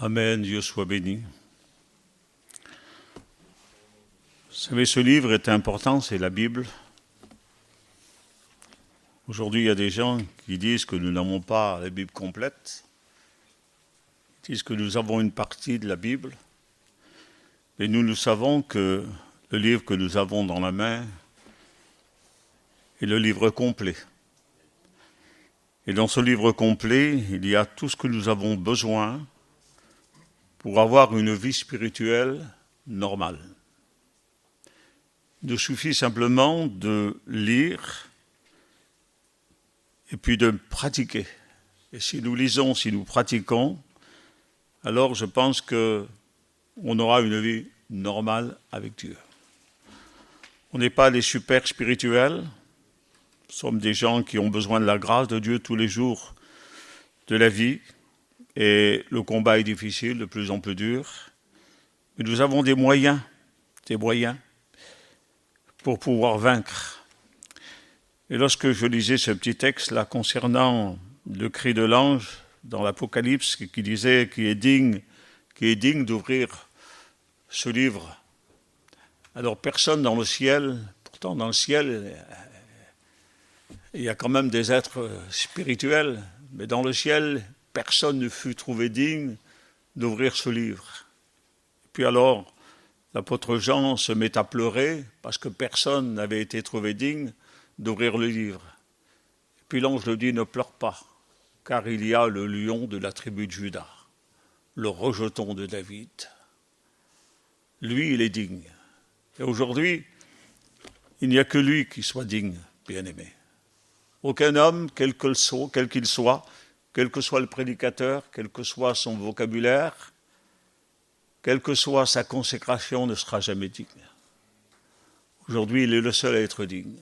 Amen, Dieu soit béni. Vous savez, ce livre est important, c'est la Bible. Aujourd'hui, il y a des gens qui disent que nous n'avons pas la Bible complète. Ils disent que nous avons une partie de la Bible. Mais nous savons que le livre que nous avons dans la main est le livre complet. Et dans ce livre complet, il y a tout ce que nous avons besoin pour avoir une vie spirituelle normale. Il nous suffit simplement de lire et puis de pratiquer. Et si nous lisons, si nous pratiquons, alors je pense qu'on aura une vie normale avec Dieu. On n'est pas des super spirituels, nous sommes des gens qui ont besoin de la grâce de Dieu tous les jours de la vie. Et le combat est difficile, de plus en plus dur. Mais nous avons des moyens pour pouvoir vaincre. Et lorsque je lisais ce petit texte-là concernant le cri de l'ange dans l'Apocalypse qui disait qui est digne d'ouvrir ce livre. Alors personne dans le ciel, pourtant dans le ciel, il y a quand même des êtres spirituels, mais dans le ciel, personne ne fut trouvé digne d'ouvrir ce livre. Et puis alors, l'apôtre Jean se met à pleurer parce que personne n'avait été trouvé digne d'ouvrir le livre. Et puis l'ange lui dit, ne pleure pas, car il y a le lion de la tribu de Juda, le rejeton de David. Lui, il est digne. Et aujourd'hui, il n'y a que lui qui soit digne, bien-aimé. Aucun homme, quel qu'il soit, quel que soit le prédicateur, quel que soit son vocabulaire, quelle que soit sa consécration, ne sera jamais digne. Aujourd'hui, il est le seul à être digne.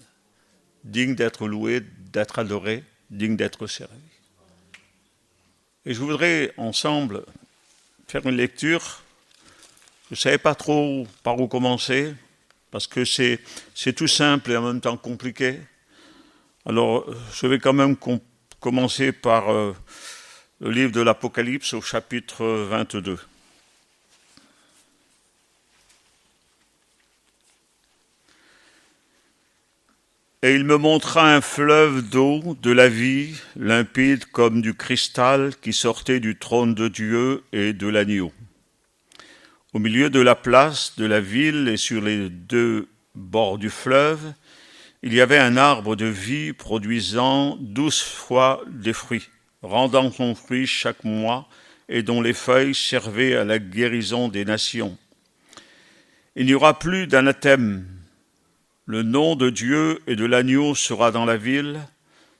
Digne d'être loué, d'être adoré, digne d'être servi. Et je voudrais ensemble faire une lecture. Je ne savais pas trop par où commencer, parce que c'est tout simple et en même temps compliqué. Alors, je vais quand même commencer par le livre de l'Apocalypse au chapitre 22. Et il me montra un fleuve d'eau de la vie, limpide comme du cristal, qui sortait du trône de Dieu et de l'agneau. Au milieu de la place de la ville et sur les deux bords du fleuve, il y avait un arbre de vie produisant 12 fois des fruits, rendant son fruit chaque mois et dont les feuilles servaient à la guérison des nations. Il n'y aura plus d'anathème. Le nom de Dieu et de l'agneau sera dans la ville.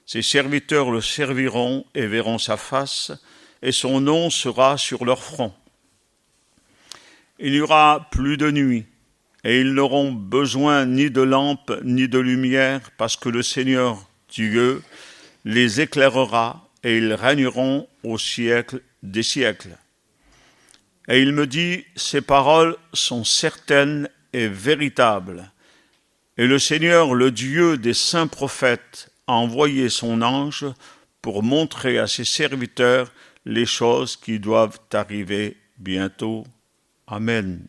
Ses serviteurs le serviront et verront sa face, et son nom sera sur leur front. Il n'y aura plus de nuit, et ils n'auront besoin ni de lampe ni de lumière, parce que le Seigneur Dieu les éclairera, et ils régneront au siècle des siècles. Et il me dit, ces paroles sont certaines et véritables. Et le Seigneur, le Dieu des saints prophètes, a envoyé son ange pour montrer à ses serviteurs les choses qui doivent arriver bientôt. Amen.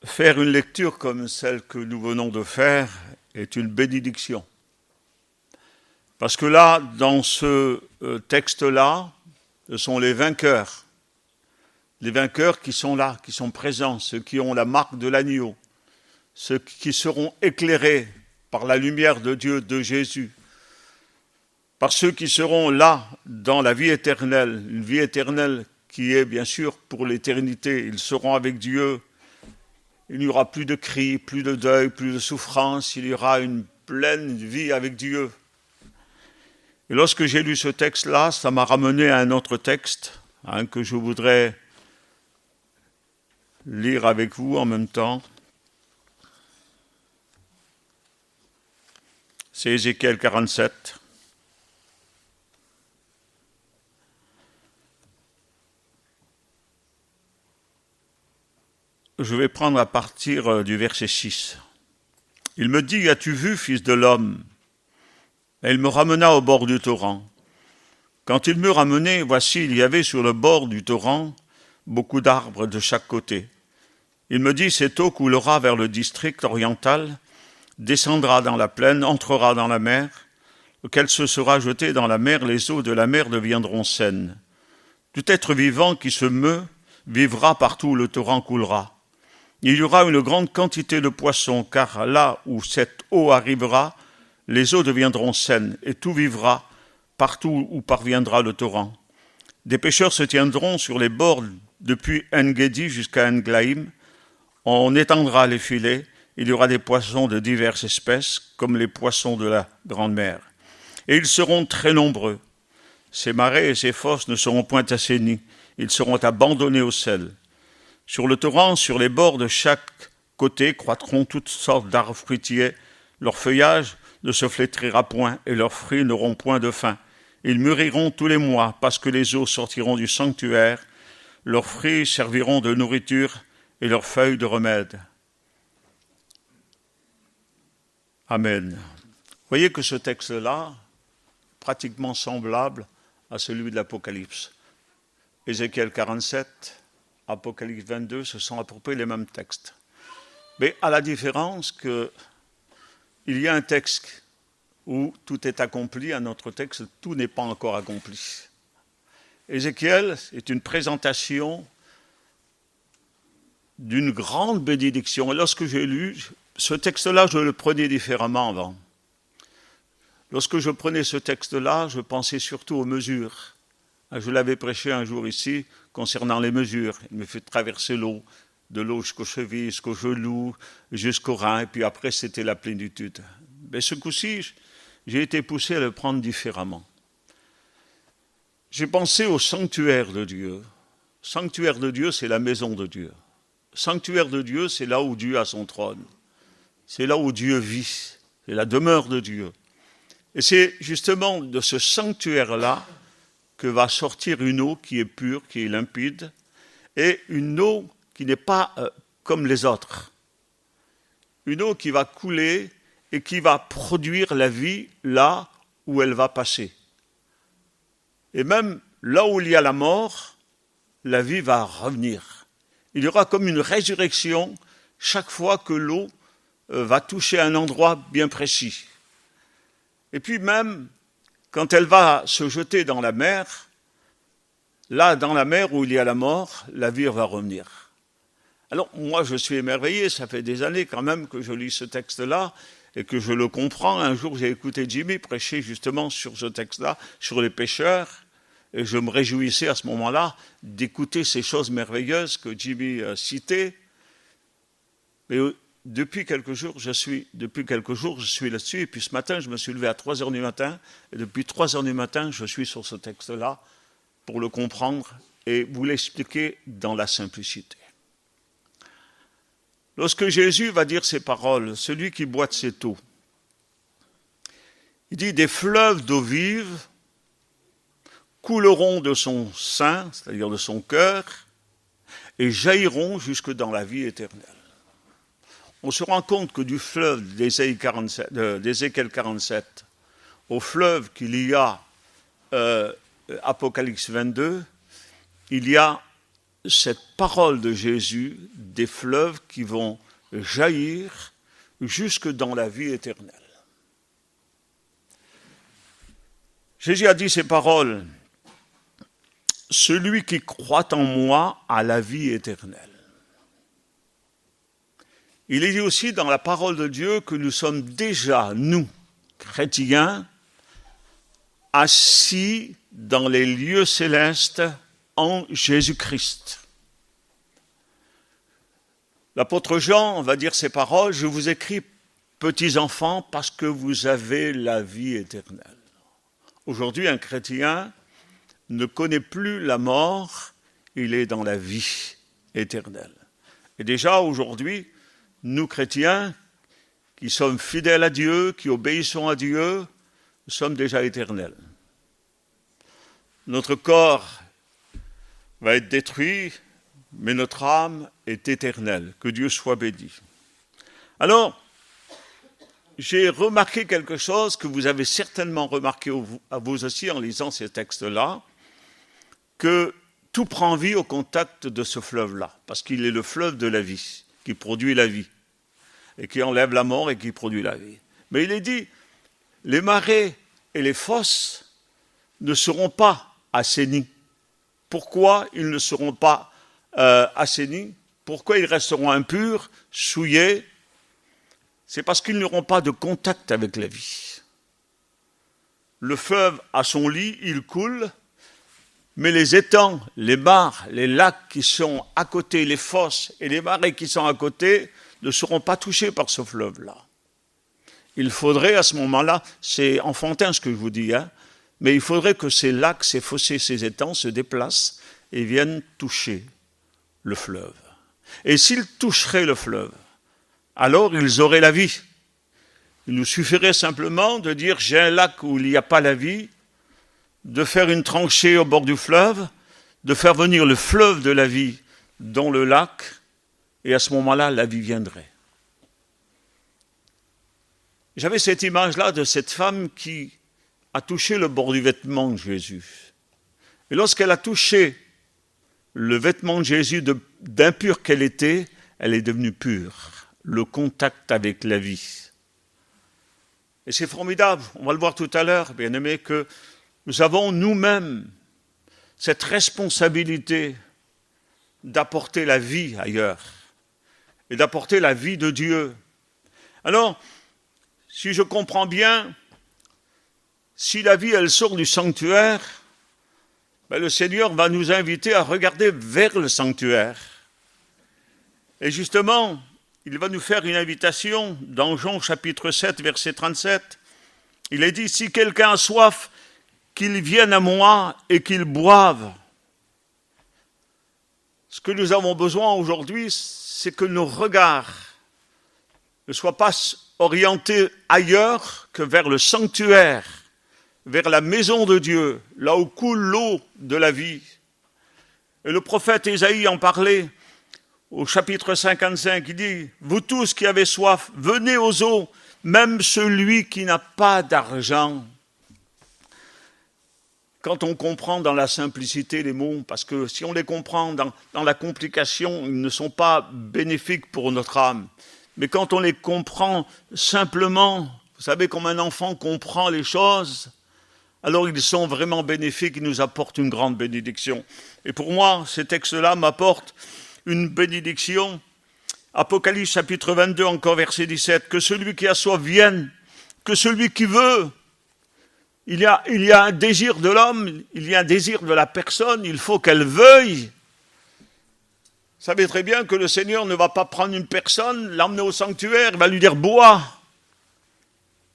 Faire une lecture comme celle que nous venons de faire est une bénédiction. Parce que là, dans ce texte-là, ce sont les vainqueurs qui sont là, qui sont présents, ceux qui ont la marque de l'agneau, ceux qui seront éclairés par la lumière de Dieu, de Jésus, par ceux qui seront là dans la vie éternelle, une vie éternelle qui est bien sûr pour l'éternité. Ils seront avec Dieu. Il n'y aura plus de cris, plus de deuil, plus de souffrance. Il y aura une pleine vie avec Dieu. Et lorsque j'ai lu ce texte-là, ça m'a ramené à un autre texte que je voudrais lire avec vous en même temps. C'est Ézéchiel 47. Je vais prendre à partir du verset 6. Il me dit, as-tu vu, fils de l'homme ? Et il me ramena au bord du torrent. Quand il m'eut ramené, voici, il y avait sur le bord du torrent beaucoup d'arbres de chaque côté. Il me dit, cette eau coulera vers le district oriental, descendra dans la plaine, entrera dans la mer. Lequel se sera jeté dans la mer, les eaux de la mer deviendront saines. Tout être vivant qui se meut vivra partout où le torrent coulera. Il y aura une grande quantité de poissons, car là où cette eau arrivera, les eaux deviendront saines, et tout vivra partout où parviendra le torrent. Des pêcheurs se tiendront sur les bords depuis En-Gedi jusqu'à En-Glaïm. On étendra les filets, il y aura des poissons de diverses espèces, comme les poissons de la grande mer. Et ils seront très nombreux. Ces marais et ces fosses ne seront point assainis, ils seront abandonnés au sel. Sur le torrent, sur les bords de chaque côté, croîtront toutes sortes d'arbres fruitiers. Leur feuillage ne se flétrira point, et leurs fruits n'auront point de fin. Ils mûriront tous les mois, parce que les eaux sortiront du sanctuaire. Leurs fruits serviront de nourriture, et leurs feuilles de remède. Amen. Vous voyez que ce texte-là, pratiquement semblable à celui de l'Apocalypse. Ézéchiel 47, Apocalypse 22, ce sont à peu près les mêmes textes. Mais à la différence qu'il y a un texte où tout est accompli, un autre texte, tout n'est pas encore accompli. Ézéchiel est une présentation d'une grande bénédiction. Et lorsque j'ai lu ce texte-là, je le prenais différemment avant. Lorsque je prenais ce texte-là, je pensais surtout aux mesures. Je l'avais prêché un jour ici concernant les mesures. Il me fait traverser l'eau, de l'eau jusqu'aux chevilles, jusqu'aux genoux, jusqu'aux reins, et puis après c'était la plénitude. Mais ce coup-ci, j'ai été poussé à le prendre différemment. J'ai pensé au sanctuaire de Dieu. Sanctuaire de Dieu, c'est la maison de Dieu. Sanctuaire de Dieu, c'est là où Dieu a son trône. C'est là où Dieu vit. C'est la demeure de Dieu. Et c'est justement de ce sanctuaire-là que va sortir une eau qui est pure, qui est limpide, et une eau qui n'est pas comme les autres. Une eau qui va couler et qui va produire la vie là où elle va passer. Et même là où il y a la mort, la vie va revenir. Il y aura comme une résurrection chaque fois que l'eau va toucher un endroit bien précis. Et puis même, quand elle va se jeter dans la mer, là, dans la mer où il y a la mort, la vie va revenir. Alors, moi, je suis émerveillé, ça fait des années quand même que je lis ce texte-là et que je le comprends. Un jour, j'ai écouté Jimmy prêcher justement sur ce texte-là, sur les pécheurs, et je me réjouissais à ce moment-là d'écouter ces choses merveilleuses que Jimmy citait. Mais depuis quelques jours, je suis là-dessus, et puis ce matin, je me suis levé à 3 heures du matin, et depuis 3 heures du matin, je suis sur ce texte-là pour le comprendre et vous l'expliquer dans la simplicité. Lorsque Jésus va dire ces paroles, celui qui boit de cette eau, il dit « Des fleuves d'eau vive couleront de son sein, c'est-à-dire de son cœur, et jailliront jusque dans la vie éternelle. » On se rend compte que du fleuve d'Ézéchiel 47 au fleuve qu'il y a Apocalypse 22, il y a cette parole de Jésus, des fleuves qui vont jaillir jusque dans la vie éternelle. Jésus a dit ces paroles, « Celui qui croit en moi a la vie éternelle. » Il est dit aussi dans la parole de Dieu que nous sommes déjà, nous, chrétiens, assis dans les lieux célestes en Jésus-Christ. L'apôtre Jean va dire ces paroles, « Je vous écris, petits enfants, parce que vous avez la vie éternelle. » Aujourd'hui, un chrétien ne connaît plus la mort, il est dans la vie éternelle. Et déjà aujourd'hui, nous chrétiens, qui sommes fidèles à Dieu, qui obéissons à Dieu, nous sommes déjà éternels. Notre corps va être détruit, mais notre âme est éternelle. Que Dieu soit béni. Alors, j'ai remarqué quelque chose que vous avez certainement remarqué à vous aussi en lisant ces textes-là, que tout prend vie au contact de ce fleuve-là, parce qu'il est le fleuve de la vie, qui produit la vie, et qui enlève la mort et qui produit la vie. Mais il est dit, les marais et les fosses ne seront pas assainis. Pourquoi ils ne seront pas assainis? Pourquoi ils resteront impurs, souillés? C'est parce qu'ils n'auront pas de contact avec la vie. Le fleuve a son lit, il coule, mais les étangs, les mares, les lacs qui sont à côté, les fosses et les marais qui sont à côté ne seront pas touchés par ce fleuve-là. Il faudrait à ce moment-là, c'est enfantin ce que je vous dis, mais il faudrait que ces lacs, ces fossés, ces étangs se déplacent et viennent toucher le fleuve. Et s'ils toucheraient le fleuve, alors ils auraient la vie. Il nous suffirait simplement de dire j'ai un lac où il n'y a pas la vie, de faire une tranchée au bord du fleuve, de faire venir le fleuve de la vie dans le lac, et à ce moment-là, la vie viendrait. J'avais cette image-là de cette femme qui a touché le bord du vêtement de Jésus. Et lorsqu'elle a touché le vêtement de Jésus, d'impure qu'elle était, elle est devenue pure. Le contact avec la vie. Et c'est formidable, on va le voir tout à l'heure, bien aimé, que nous avons nous-mêmes cette responsabilité d'apporter la vie ailleurs et d'apporter la vie de Dieu. Alors, si je comprends bien, si la vie, elle sort du sanctuaire, le Seigneur va nous inviter à regarder vers le sanctuaire. Et justement, il va nous faire une invitation dans Jean chapitre 7, verset 37. Il est dit, si quelqu'un a soif, qu'il vienne à moi et qu'il boive. Ce que nous avons besoin aujourd'hui, c'est que nos regards ne soient pas orientés ailleurs que vers le sanctuaire, vers la maison de Dieu, là où coule l'eau de la vie. Et le prophète Ésaïe en parlait au chapitre 55, il dit, vous tous qui avez soif, venez aux eaux, même celui qui n'a pas d'argent. Quand on comprend dans la simplicité les mots, parce que si on les comprend dans la complication, ils ne sont pas bénéfiques pour notre âme. Mais quand on les comprend simplement, vous savez, comme un enfant comprend les choses, alors ils sont vraiment bénéfiques, ils nous apportent une grande bénédiction. Et pour moi, ces textes-là m'apportent une bénédiction. Apocalypse chapitre 22, encore verset 17, que celui qui a soif vienne, que celui qui veut. Il y a un désir de l'homme, il y a un désir de la personne, il faut qu'elle veuille. Vous savez très bien que le Seigneur ne va pas prendre une personne, l'emmener au sanctuaire, il va lui dire bois.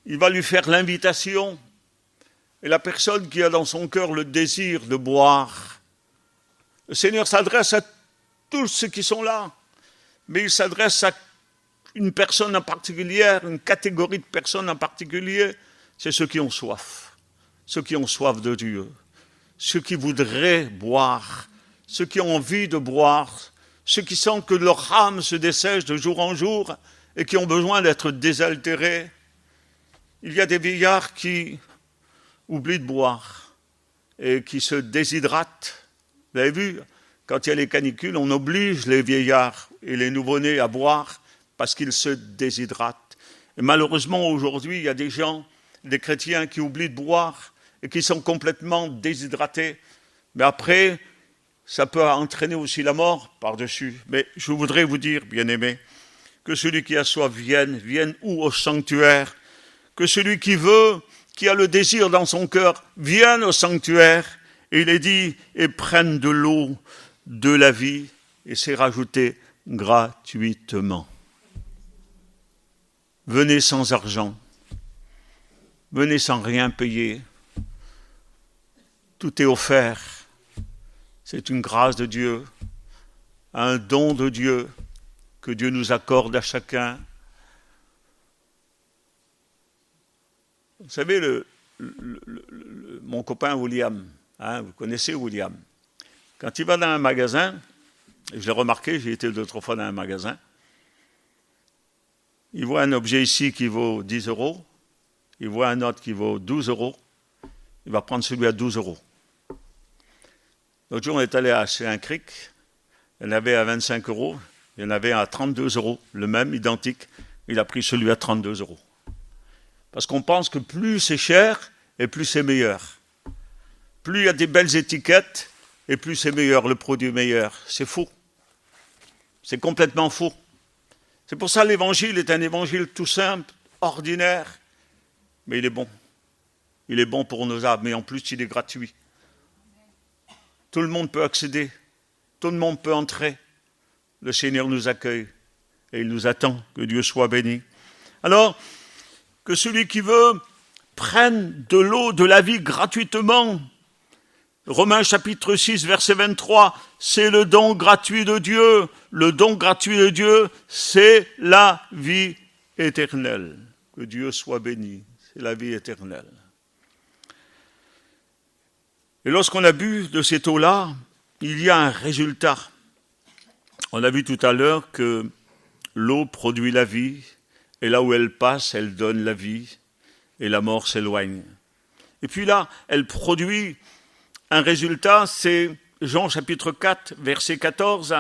Il va lui faire l'invitation. Et la personne qui a dans son cœur le désir de boire, le Seigneur s'adresse à tous ceux qui sont là, mais il s'adresse à une personne en particulier, une catégorie de personnes en particulier, c'est ceux qui ont soif. Ceux qui ont soif de Dieu, ceux qui voudraient boire, ceux qui ont envie de boire, ceux qui sentent que leur âme se dessèche de jour en jour et qui ont besoin d'être désaltérés. Il y a des vieillards qui oublient de boire et qui se déshydratent. Vous avez vu, quand il y a les canicules, on oblige les vieillards et les nouveau-nés à boire parce qu'ils se déshydratent. Et malheureusement, aujourd'hui, il y a des gens, des chrétiens qui oublient de boire et qui sont complètement déshydratés. Mais après, ça peut entraîner aussi la mort par-dessus. Mais je voudrais vous dire, bien-aimés, que celui qui a soif vienne où? Au sanctuaire. Que celui qui veut, qui a le désir dans son cœur, vienne au sanctuaire. Et il est dit, et prenne de l'eau de la vie, et c'est rajouté gratuitement. Venez sans argent. Venez sans rien payer. Tout est offert. C'est une grâce de Dieu, un don de Dieu que Dieu nous accorde à chacun. Vous savez, mon copain William, vous connaissez William, quand il va dans un magasin, je l'ai remarqué, j'ai été 2 ou 3 fois dans un magasin, il voit un objet ici qui vaut 10 euros, il voit un autre qui vaut 12 euros, il va prendre celui à 12 euros. L'autre jour, on est allé acheter un cric, il y en avait à 25 euros, il y en avait à 32 euros, le même, identique, il a pris celui à 32 euros. Parce qu'on pense que plus c'est cher, et plus c'est meilleur. Plus il y a des belles étiquettes, et plus c'est meilleur, le produit est meilleur. C'est faux. C'est complètement faux. C'est pour ça que l'évangile est un évangile tout simple, ordinaire, mais il est bon. Il est bon pour nos âmes, mais en plus il est gratuit. Tout le monde peut accéder, tout le monde peut entrer. Le Seigneur nous accueille et il nous attend, que Dieu soit béni. Alors, que celui qui veut prenne de l'eau de la vie gratuitement. Romains chapitre 6, verset 23, c'est le don gratuit de Dieu. Le don gratuit de Dieu, c'est la vie éternelle. Que Dieu soit béni, c'est la vie éternelle. Et lorsqu'on a bu de cette eau-là, il y a un résultat. On a vu tout à l'heure que l'eau produit la vie, et là où elle passe, elle donne la vie, et la mort s'éloigne. Et puis là, elle produit un résultat, c'est Jean chapitre 4, verset 14.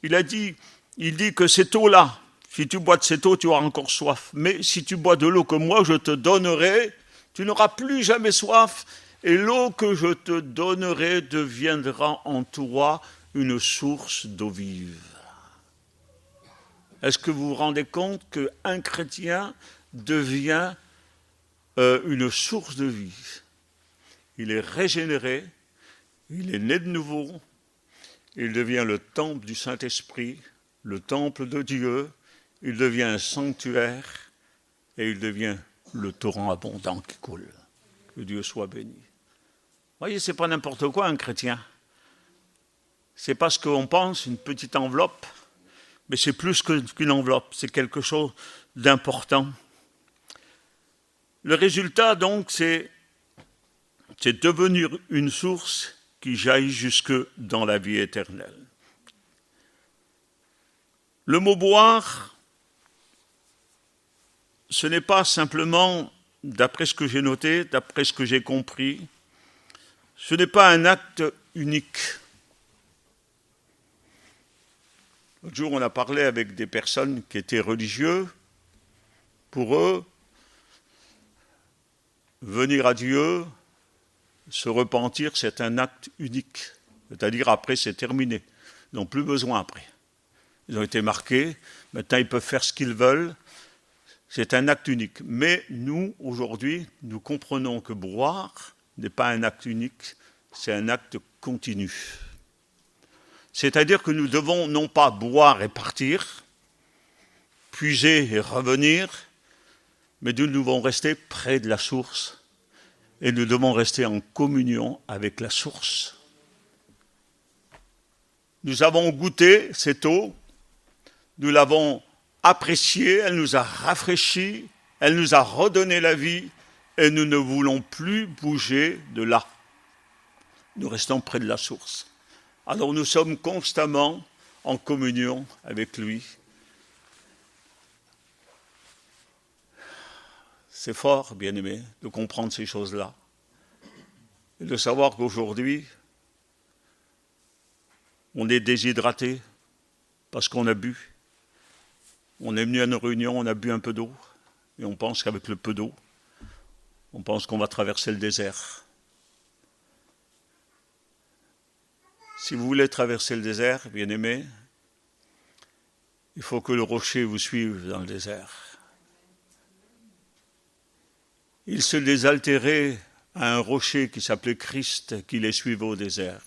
Il dit que cette eau-là, si tu bois de cette eau, tu auras encore soif. Mais si tu bois de l'eau que moi je te donnerai, tu n'auras plus jamais soif. Et l'eau que je te donnerai deviendra en toi une source d'eau vive. Est-ce que vous vous rendez compte qu'un chrétien devient une source de vie? Il est régénéré, il est né de nouveau, il devient le temple du Saint-Esprit, le temple de Dieu, il devient un sanctuaire et il devient le torrent abondant qui coule. Que Dieu soit béni. Vous voyez, c'est pas n'importe quoi un chrétien. C'est pas ce qu'on pense, une petite enveloppe, mais c'est plus qu'une enveloppe, c'est quelque chose d'important. Le résultat, donc, c'est devenir une source qui jaillit jusque dans la vie éternelle. Le mot boire, ce n'est pas simplement, d'après ce que j'ai noté, d'après ce que j'ai compris, ce n'est pas un acte unique. L'autre jour, on a parlé avec des personnes qui étaient religieux. Pour eux, venir à Dieu, se repentir, c'est un acte unique. C'est-à-dire, après, c'est terminé. Ils n'ont plus besoin après. Ils ont été marqués. Maintenant, ils peuvent faire ce qu'ils veulent. C'est un acte unique. Mais nous, aujourd'hui, nous comprenons que boire n'est pas un acte unique, c'est un acte continu. C'est-à-dire que nous devons non pas boire et partir, puiser et revenir, mais nous devons rester près de la source et nous devons rester en communion avec la source. Nous avons goûté cette eau, nous l'avons appréciée, elle nous a rafraîchis, elle nous a redonné la vie et nous ne voulons plus bouger de là. Nous restons près de la source. Alors nous sommes constamment en communion avec lui. C'est fort, bien-aimé, de comprendre ces choses-là. Et de savoir qu'aujourd'hui, on est déshydraté parce qu'on a bu. On est venu à une réunion, on a bu un peu d'eau. Et on pense qu'avec le peu d'eau, on pense qu'on va traverser le désert. Si vous voulez traverser le désert, bien-aimé, il faut que le rocher vous suive dans le désert. Il se désaltérait à un rocher qui s'appelait Christ, qui les suivait au désert.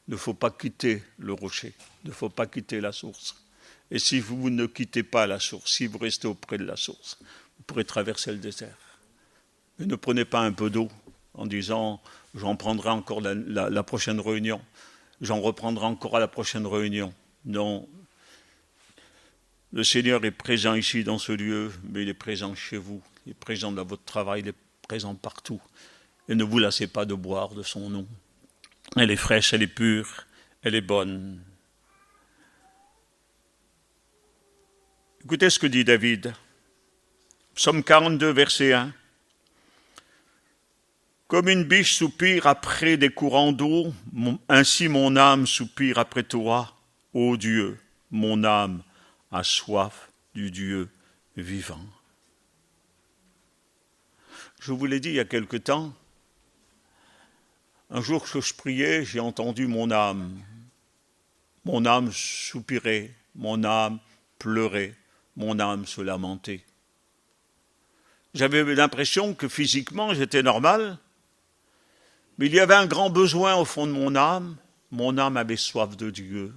Il ne faut pas quitter le rocher, il ne faut pas quitter la source. Et si vous ne quittez pas la source, si vous restez auprès de la source, vous pourrez traverser le désert. Mais ne prenez pas un peu d'eau en disant « j'en prendrai encore la prochaine réunion ». J'en reprendrai encore à la prochaine réunion. Non. Le Seigneur est présent ici dans ce lieu, mais il est présent chez vous. Il est présent dans votre travail, il est présent partout. Et ne vous lassez pas de boire de son nom. Elle est fraîche, elle est pure, elle est bonne. Écoutez ce que dit David. Psaume 42, verset 1. Comme une biche soupire après des courants d'eau, ainsi mon âme soupire après toi, ô Dieu. Mon âme a soif du Dieu vivant. Je vous l'ai dit il y a quelque temps, un jour que je priais, j'ai entendu mon âme soupirer, mon âme pleurer, mon âme se lamenter. J'avais l'impression que physiquement j'étais normal, mais il y avait un grand besoin au fond de mon âme avait soif de Dieu.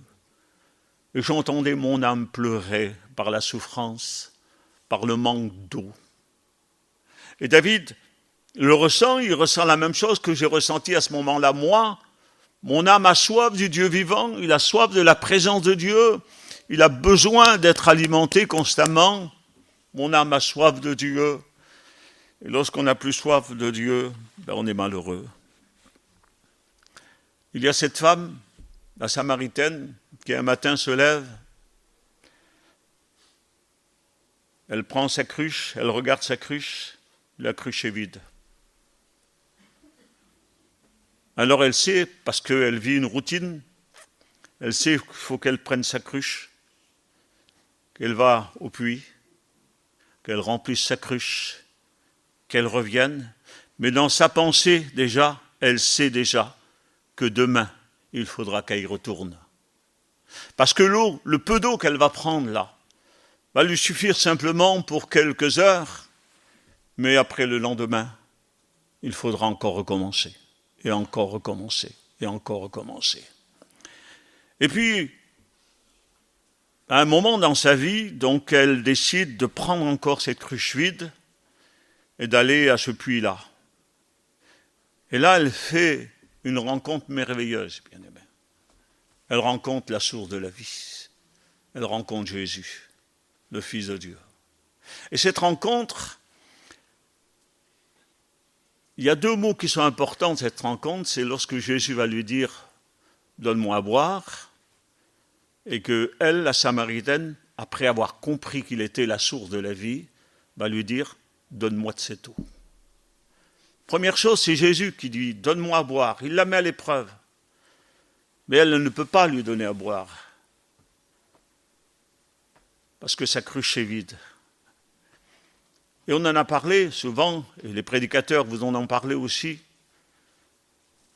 Et j'entendais mon âme pleurer par la souffrance, par le manque d'eau. Et David il ressent la même chose que j'ai ressenti à ce moment-là. Moi, mon âme a soif du Dieu vivant, il a soif de la présence de Dieu, il a besoin d'être alimenté constamment. Mon âme a soif de Dieu. Et lorsqu'on n'a plus soif de Dieu, on est malheureux. Il y a cette femme, la Samaritaine, qui un matin se lève, elle prend sa cruche, elle regarde sa cruche, la cruche est vide. Alors elle sait, parce qu'elle vit une routine, elle sait qu'il faut qu'elle prenne sa cruche, qu'elle va au puits, qu'elle remplisse sa cruche, qu'elle revienne. Mais dans sa pensée déjà, elle sait déjà que demain, il faudra qu'elle y retourne. Parce que l'eau, le peu d'eau qu'elle va prendre là, va lui suffire simplement pour quelques heures, mais après le lendemain, il faudra encore recommencer. Et encore recommencer, et encore recommencer. Et puis, à un moment dans sa vie, donc elle décide de prendre encore cette cruche vide et d'aller à ce puits-là. Et là, elle fait une rencontre merveilleuse, bien aimé. Elle rencontre la source de la vie. Elle rencontre Jésus, le Fils de Dieu. Et cette rencontre, il y a deux mots qui sont importants de cette rencontre, c'est lorsque Jésus va lui dire « Donne-moi à boire » et que elle, la Samaritaine, après avoir compris qu'il était la source de la vie, va lui dire « Donne-moi de cette eau ». Première chose, c'est Jésus qui dit « Donne-moi à boire ». Il la met à l'épreuve. Mais elle ne peut pas lui donner à boire parce que sa cruche est vide. Et on en a parlé souvent, et les prédicateurs vous en ont parlé aussi,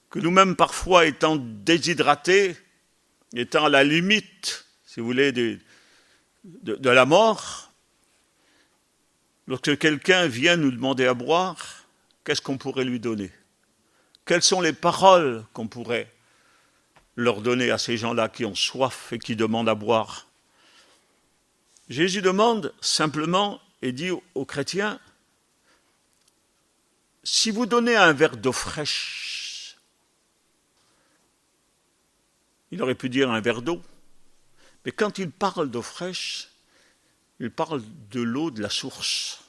que nous-mêmes parfois étant déshydratés, étant à la limite, si vous voulez, de la mort, lorsque quelqu'un vient nous demander à boire, qu'est-ce qu'on pourrait lui donner? Quelles sont les paroles qu'on pourrait leur donner à ces gens-là qui ont soif et qui demandent à boire? Jésus demande simplement et dit aux chrétiens, si vous donnez un verre d'eau fraîche, il aurait pu dire un verre d'eau, mais quand il parle d'eau fraîche, il parle de l'eau de la source.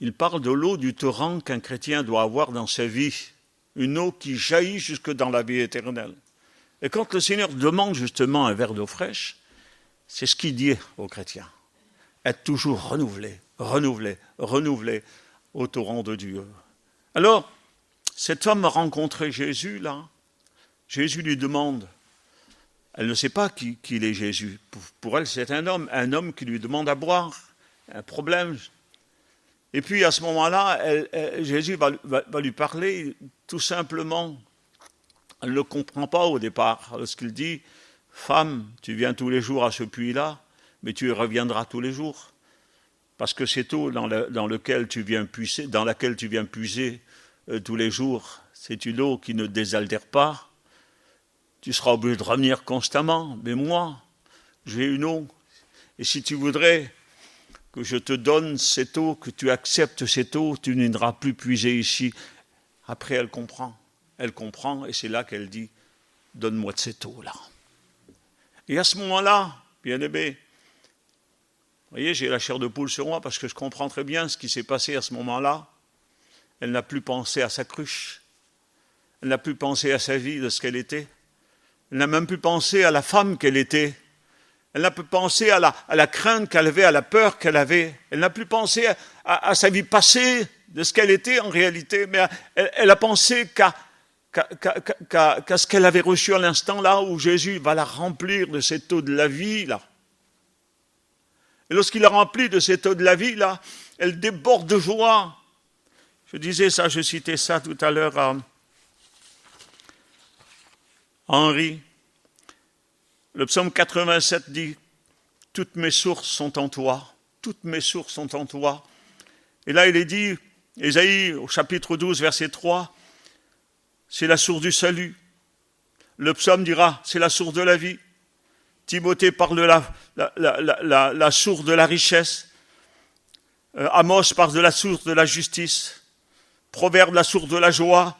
Il parle de l'eau du torrent qu'un chrétien doit avoir dans sa vie, une eau qui jaillit jusque dans la vie éternelle. Et quand le Seigneur demande justement un verre d'eau fraîche, c'est ce qu'il dit aux chrétiens. Être toujours renouvelé au torrent de Dieu. Alors, cette femme a rencontré Jésus, là. Jésus lui demande, elle ne sait pas qui est Jésus. Pour elle, c'est un homme qui lui demande à boire, un problème. Et puis, à ce moment-là, Jésus va lui parler tout simplement. Elle ne le comprend pas au départ, lorsqu'il dit, « Femme, tu viens tous les jours à ce puits-là, mais tu y reviendras tous les jours. Parce que cette eau dans laquelle tu viens puiser tous les jours, c'est une eau qui ne désaltère pas. Tu seras obligé de revenir constamment. Mais moi, j'ai une eau. Et si tu voudrais que je te donne cette eau, que tu acceptes cette eau, tu n'iras plus puiser ici. » Après, elle comprend, et c'est là qu'elle dit, « Donne-moi de cette eau-là. » Et à ce moment-là, bien-aimé, vous voyez, j'ai la chair de poule sur moi parce que je comprends très bien ce qui s'est passé à ce moment-là. Elle n'a plus pensé à sa cruche. Elle n'a plus pensé à sa vie, de ce qu'elle était. Elle n'a même plus pensé à la femme qu'elle était. Elle n'a plus pensé à la crainte qu'elle avait, à la peur qu'elle avait. Elle n'a plus pensé à sa vie passée, de ce qu'elle était en réalité, mais elle a pensé qu'à ce qu'elle avait reçu à l'instant là où Jésus va la remplir de cette eau de la vie là. Et lorsqu'il la remplit de cette eau de la vie là, elle déborde de joie. Je disais ça, je citais ça tout à l'heure à Henri. Le psaume 87 dit « Toutes mes sources sont en toi, toutes mes sources sont en toi ». Et là il est dit, Ésaïe au chapitre 12 verset 3, c'est la source du salut. Le psaume dira, c'est la source de la vie. Timothée parle de la source de la richesse. Amos parle de la source de la justice. Proverbe, la source de la joie.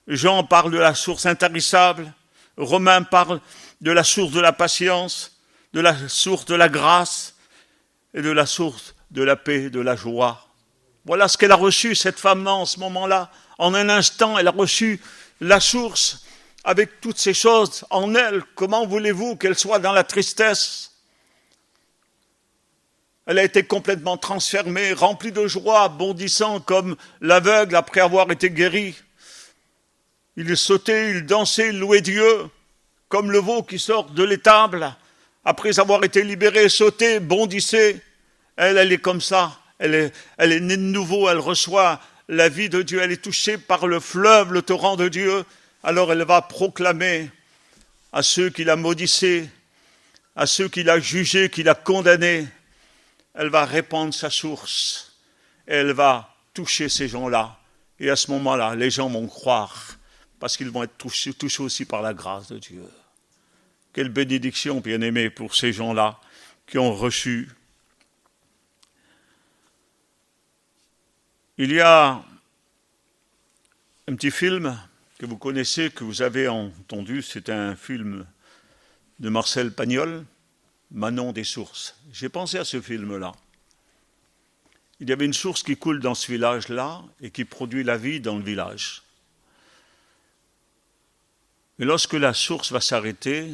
Jean parle de la source intarissable. Romain parle de la source de la patience, de la source de la grâce et de la source de la paix, de la joie. Voilà ce qu'elle a reçu, cette femme en ce moment-là. En un instant, elle a reçu la source avec toutes ces choses en elle. Comment voulez-vous qu'elle soit dans la tristesse? Elle a été complètement transformée, remplie de joie, bondissant comme l'aveugle après avoir été guéri. Il sautait, il dansait, il louait Dieu, comme le veau qui sort de l'étable, après avoir été libéré, sautait, bondissait. Elle est comme ça, elle est née de nouveau, elle reçoit la vie de Dieu, elle est touchée par le fleuve, le torrent de Dieu. Alors elle va proclamer à ceux qui la maudissaient, à ceux qui la jugeaient, qui la condamnaient, elle va répandre sa source, et elle va toucher ces gens-là. Et à ce moment-là, les gens vont croire, parce qu'ils vont être touchés aussi par la grâce de Dieu. Quelle bénédiction, bien-aimés, pour ces gens-là qui ont reçu. Il y a un petit film que vous connaissez, que vous avez entendu, c'est un film de Marcel Pagnol, Manon des sources. J'ai pensé à ce film-là. Il y avait une source qui coule dans ce village-là et qui produit la vie dans le village. Mais lorsque la source va s'arrêter,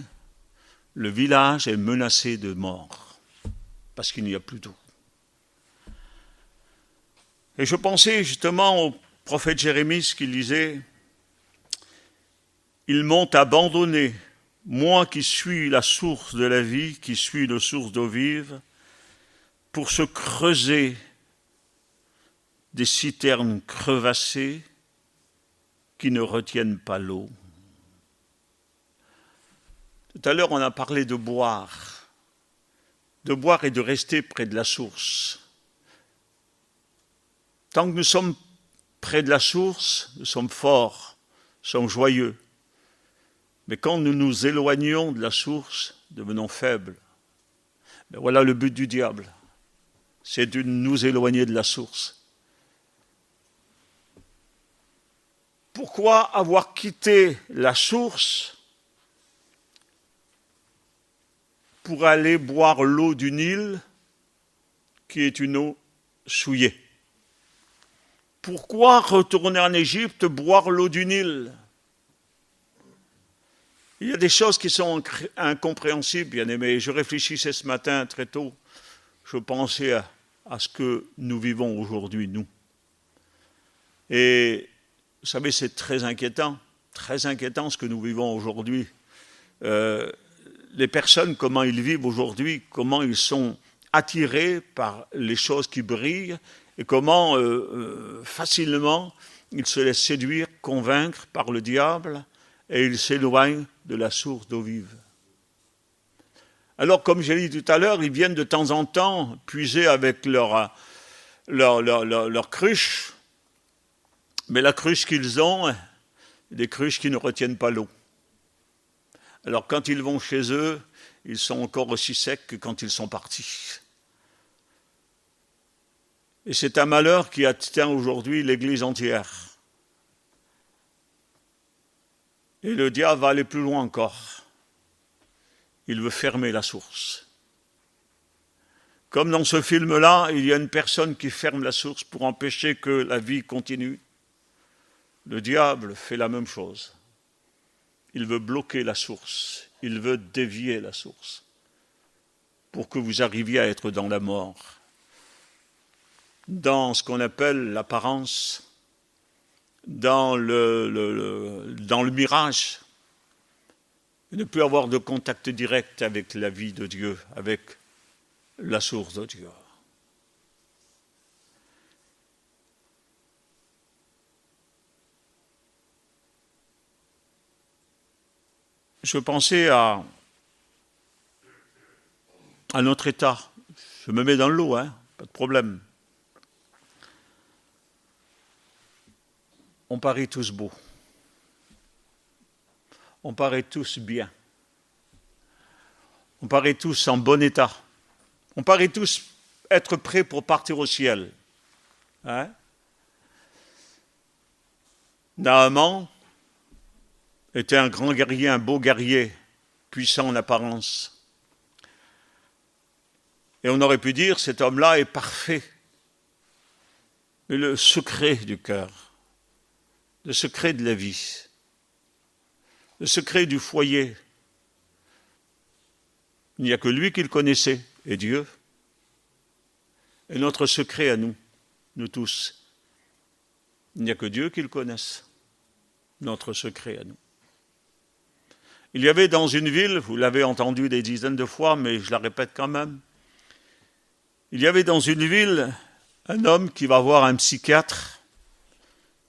le village est menacé de mort parce qu'il n'y a plus d'eau. Et je pensais justement au prophète Jérémie, ce qu'il disait, « Ils m'ont abandonné, moi qui suis la source de la vie, qui suis la source d'eau vive, pour se creuser des citernes crevassées qui ne retiennent pas l'eau. » Tout à l'heure, on a parlé de boire et de rester près de la source. Tant que nous sommes près de la source, nous sommes forts, nous sommes joyeux. Mais quand nous nous éloignons de la source, devenons faibles. Mais voilà le but du diable, c'est de nous éloigner de la source. Pourquoi avoir quitté la source pour aller boire l'eau du Nil, qui est une eau souillée? Pourquoi retourner en Égypte boire l'eau du Nil? Il y a des choses qui sont incompréhensibles, bien-aimés. Je réfléchissais ce matin très tôt. Je pensais à ce que nous vivons aujourd'hui, nous. Et vous savez, c'est très inquiétant ce que nous vivons aujourd'hui. Les personnes, comment ils vivent aujourd'hui, comment ils sont attirés par les choses qui brillent et comment facilement ils se laissent séduire, convaincre par le diable et ils s'éloignent de la source d'eau vive. Alors, comme j'ai dit tout à l'heure, ils viennent de temps en temps puiser avec leur cruche, mais la cruche qu'ils ont, des cruches qui ne retiennent pas l'eau. Alors, quand ils vont chez eux, ils sont encore aussi secs que quand ils sont partis. Et c'est un malheur qui atteint aujourd'hui l'Église entière. Et le diable va aller plus loin encore. Il veut fermer la source. Comme dans ce film-là, il y a une personne qui ferme la source pour empêcher que la vie continue. Le diable fait la même chose. Il veut bloquer la source. Il veut dévier la source. pour que vous arriviez à être dans la mort, dans ce qu'on appelle l'apparence, dans le mirage, ne plus avoir de contact direct avec la vie de Dieu, avec la source de Dieu. Je pensais à notre état. Je me mets dans l'eau, pas de problème. On paraît tous beaux. On paraît tous bien. On paraît tous en bon état. On paraît tous être prêts pour partir au ciel. Naaman était un grand guerrier, un beau guerrier, puissant en apparence. Et on aurait pu dire, cet homme-là est parfait. Mais le secret du cœur, le secret de la vie, le secret du foyer, il n'y a que lui qui le connaissait, et Dieu. Et notre secret à nous, nous tous, il n'y a que Dieu qui le connaisse, notre secret à nous. Il y avait dans une ville, vous l'avez entendu des dizaines de fois, mais je la répète quand même, il y avait dans une ville un homme qui va voir un psychiatre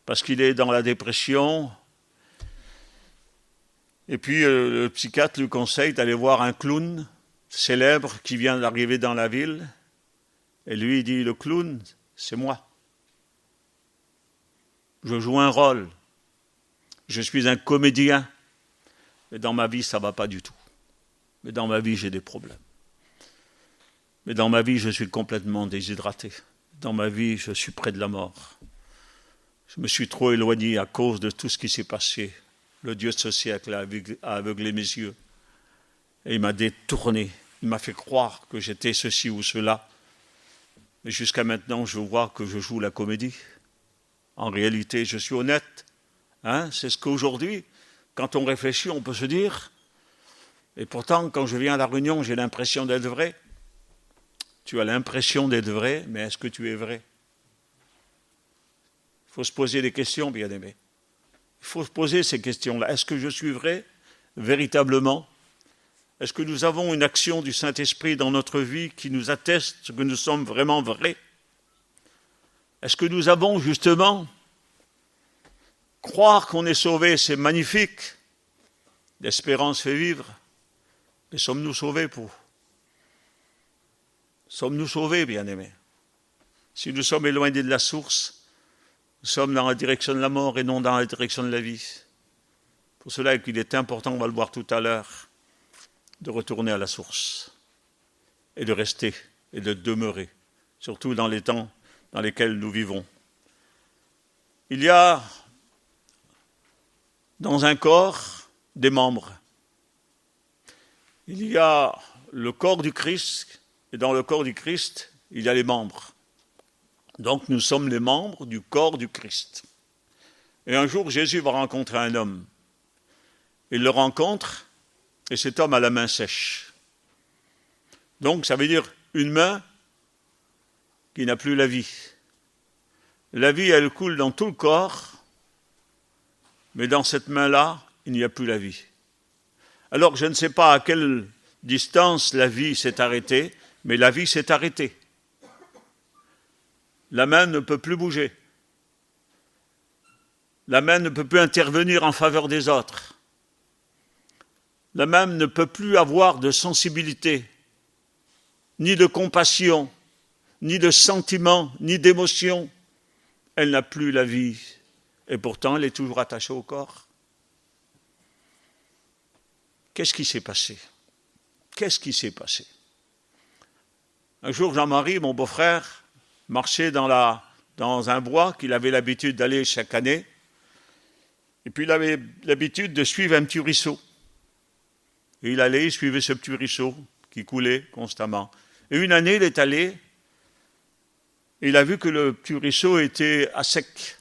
parce qu'il est dans la dépression. Et puis le psychiatre lui conseille d'aller voir un clown célèbre qui vient d'arriver dans la ville. Et lui, il dit, le clown, c'est moi. Je joue un rôle. Je suis un comédien. Mais dans ma vie, ça ne va pas du tout. Mais dans ma vie, j'ai des problèmes. Mais dans ma vie, je suis complètement déshydraté. Dans ma vie, je suis près de la mort. Je me suis trop éloigné à cause de tout ce qui s'est passé. Le Dieu de ce siècle a aveuglé mes yeux. Et il m'a détourné. Il m'a fait croire que j'étais ceci ou cela. Mais jusqu'à maintenant, je vois que je joue la comédie. En réalité, je suis honnête. C'est ce qu'aujourd'hui, quand on réfléchit, on peut se dire. Et pourtant, quand je viens à la réunion, j'ai l'impression d'être vrai. Tu as l'impression d'être vrai, mais est-ce que tu es vrai? Il faut se poser des questions, bien-aimés. Il faut se poser ces questions-là. Est-ce que je suis vrai, véritablement? Est-ce que nous avons une action du Saint-Esprit dans notre vie qui nous atteste que nous sommes vraiment vrais? Est-ce que nous avons justement croire qu'on est sauvé, c'est magnifique. L'espérance fait vivre. Mais sommes-nous sauvés pour? Sommes-nous sauvés, bien-aimés? Si nous sommes éloignés de la source, nous sommes dans la direction de la mort et non dans la direction de la vie. Pour cela qu'il est important, on va le voir tout à l'heure, de retourner à la source et de rester et de demeurer, surtout dans les temps dans lesquels nous vivons. Il y a dans un corps des membres. Il y a le corps du Christ, et dans le corps du Christ, il y a les membres. Donc nous sommes les membres du corps du Christ. Et un jour, Jésus va rencontrer un homme. Il le rencontre, et cet homme a la main sèche. Donc ça veut dire une main qui n'a plus la vie. La vie, elle coule dans tout le corps, mais dans cette main-là, il n'y a plus la vie. Alors je ne sais pas à quelle distance la vie s'est arrêtée, mais la vie s'est arrêtée. La main ne peut plus bouger. La main ne peut plus intervenir en faveur des autres. La main ne peut plus avoir de sensibilité, ni de compassion, ni de sentiment, ni d'émotion. Elle n'a plus la vie. Et pourtant, elle est toujours attachée au corps. Qu'est-ce qui s'est passé? Qu'est-ce qui s'est passé? Un jour, Jean-Marie, mon beau-frère, marchait dans un bois qu'il avait l'habitude d'aller chaque année. Et puis, il avait l'habitude de suivre un petit ruisseau. Et il suivait ce petit ruisseau qui coulait constamment. Et une année, il est allé, et il a vu que le petit ruisseau était à sec.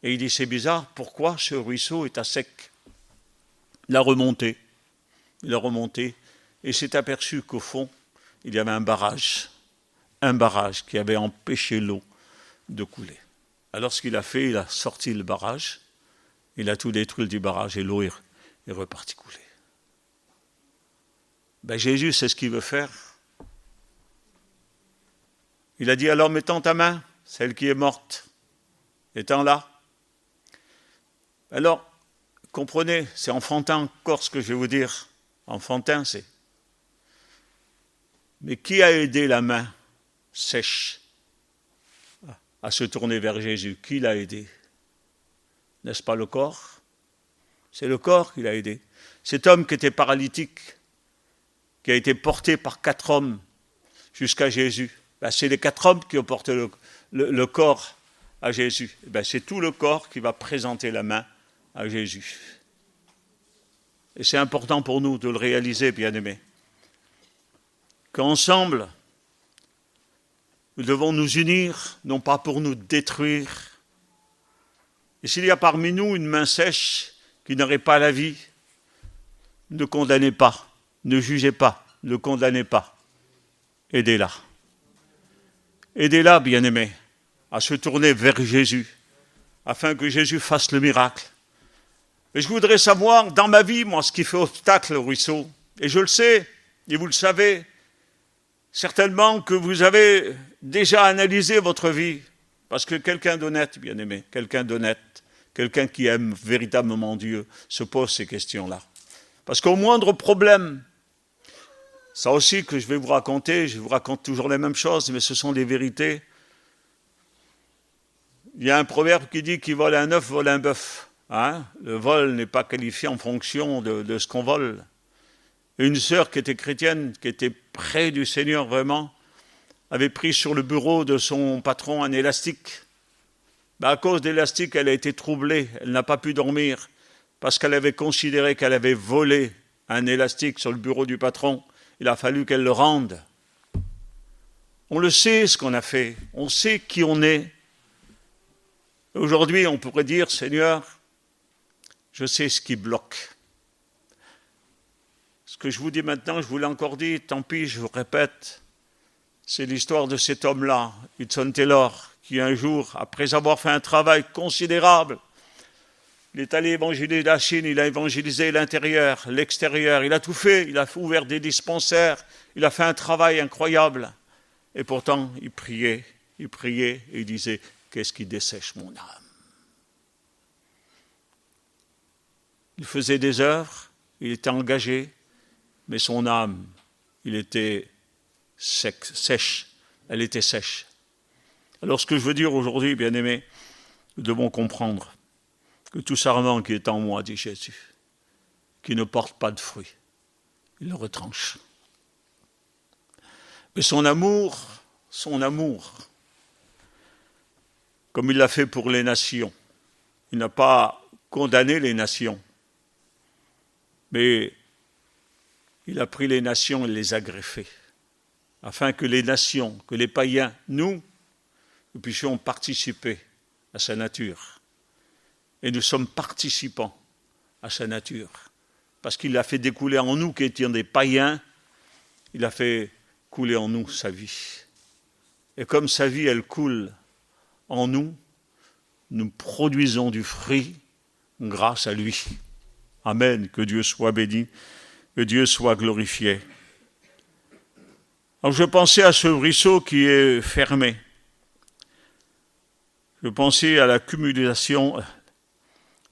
Et il dit, c'est bizarre, pourquoi ce ruisseau est à sec? Il a remonté. et s'est aperçu qu'au fond, il y avait un barrage qui avait empêché l'eau de couler. Alors ce qu'il a fait, il a sorti le barrage, il a tout détruit du barrage et l'eau est repartie couler. Ben Jésus, c'est ce qu'il veut faire. Il a dit, alors mets-en ta main, celle qui est morte, étends-la. Alors, comprenez, c'est enfantin encore ce que je vais vous dire. Enfantin, c'est. Mais qui a aidé la main sèche à se tourner vers Jésus? Qui l'a aidé? N'est-ce pas le corps? C'est le corps qui l'a aidé. Cet homme qui était paralytique, qui a été porté par 4 hommes jusqu'à Jésus, ben c'est les 4 hommes qui ont porté le corps à Jésus. Ben c'est tout le corps qui va présenter la main à Jésus. Et c'est important pour nous de le réaliser, bien-aimés. Qu'ensemble, nous devons nous unir, non pas pour nous détruire. Et s'il y a parmi nous une main sèche qui n'aurait pas la vie, ne condamnez pas, ne jugez pas, ne condamnez pas. Aidez-la. Aidez-la, bien-aimés, à se tourner vers Jésus, afin que Jésus fasse le miracle. Et je voudrais savoir, dans ma vie, moi, ce qui fait obstacle au ruisseau. Et je le sais, et vous le savez, certainement que vous avez déjà analysé votre vie, parce que quelqu'un d'honnête, bien-aimé, quelqu'un d'honnête, quelqu'un qui aime véritablement Dieu, se pose ces questions-là. Parce qu'au moindre problème, ça aussi que je vais vous raconter, je vous raconte toujours les mêmes choses, mais ce sont des vérités. Il y a un proverbe qui dit « qui vole un œuf, vole un bœuf ». Hein? Le vol n'est pas qualifié en fonction de ce qu'on vole. Une sœur qui était chrétienne, qui était près du Seigneur vraiment, avait pris sur le bureau de son patron un élastique. Ben à cause d'élastique, elle a été troublée, elle n'a pas pu dormir, parce qu'elle avait considéré qu'elle avait volé un élastique sur le bureau du patron. Il a fallu qu'elle le rende. On le sait ce qu'on a fait, on sait qui on est. Aujourd'hui, on pourrait dire, Seigneur, je sais ce qui bloque. Ce que je vous dis maintenant, je vous l'ai encore dit, tant pis, je vous répète, c'est l'histoire de cet homme-là, Hudson Taylor, qui un jour, après avoir fait un travail considérable, il est allé évangéliser la Chine, il a évangélisé l'intérieur, l'extérieur, il a tout fait, il a ouvert des dispensaires, il a fait un travail incroyable. Et pourtant, il priait et il disait, qu'est-ce qui dessèche mon âme? Il faisait des œuvres, il était engagé, mais son âme, il était sèche, elle était sèche. Alors ce que je veux dire aujourd'hui, bien-aimés, nous devons comprendre que tout sarment qui est en moi, dit Jésus, qui ne porte pas de fruits, il le retranche. Mais son amour, comme il l'a fait pour les nations, il n'a pas condamné les nations, mais il a pris les nations et les a greffées, afin que les nations, que les païens, nous puissions participer à sa nature. Et nous sommes participants à sa nature, parce qu'il a fait découler en nous, qui étions des païens, il a fait couler en nous sa vie. Et comme sa vie, elle coule en nous, nous produisons du fruit grâce à lui. Amen, que Dieu soit béni, que Dieu soit glorifié. Alors je pensais à ce ruisseau qui est fermé. Je pensais à l'accumulation